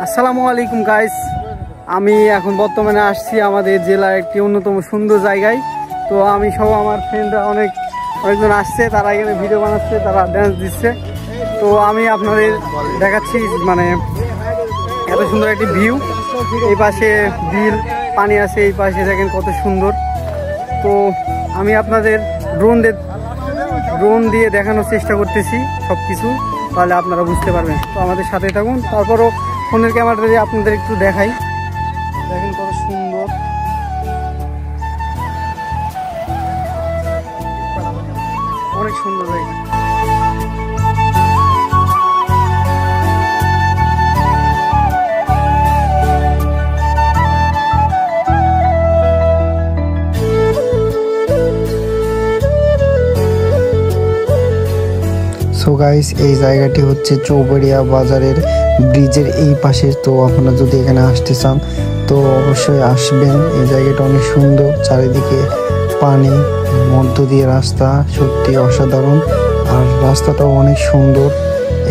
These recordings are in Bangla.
আসসালামু আলাইকুম গাইস, আমি এখন বর্তমানে আসছি আমাদের জেলার একটি অন্যতম সুন্দর জায়গায়। তো আমি সহ আমার ফ্রেন্ডরা অনেকজন আসছে, তারা এখানে ভিডিও বানাচ্ছে, তারা ড্যান্স দিচ্ছে। তো আমি আপনাদের দেখাচ্ছি মানে এত সুন্দর একটি ভিউ। এই পাশে বিল, পানি আছে, এই পাশে দেখেন কত সুন্দর। তো আমি আপনাদের ড্রোন দিয়ে দেখানোর চেষ্টা করতেছি সব কিছু, তাহলে আপনারা বুঝতে পারবেন। তো আমাদের সাথে থাকুন। তারপরও ফোনের ক্যামেরাটা দিয়ে আপনাদের একটু দেখাই, দেখেন কত সুন্দর, অনেক সুন্দর লাগে। সো গাইস, এই জায়গাটি হচ্ছে চৌবাড়িয়া বাজারের ব্রিজের এই পাশে। তো আপনারা যদি এখানে আসতে চান তো অবশ্যই আসবেন। এই জায়গাটা অনেক সুন্দর, চারিদিকে পানি, মধ্য দিয়ে রাস্তা, সত্যি অসাধারণ। আর রাস্তাটাও অনেক সুন্দর।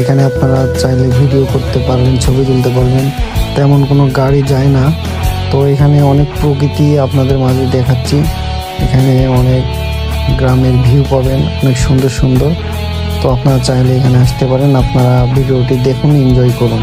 এখানে আপনারা চাইলে ভিডিও করতে পারবেন, ছবি তুলতে পারবেন, তেমন কোনো গাড়ি যায় না। তো এখানে অনেক প্রকৃতি আপনাদের মাঝে দেখাচ্ছি। এখানে অনেক গ্রামের ভিউ পাবেন, অনেক সুন্দর সুন্দর। তো আপনারা চাইলে এখানে আসতে পারেন। আপনারা ভিডিওটি দেখুন, এনজয় করুন।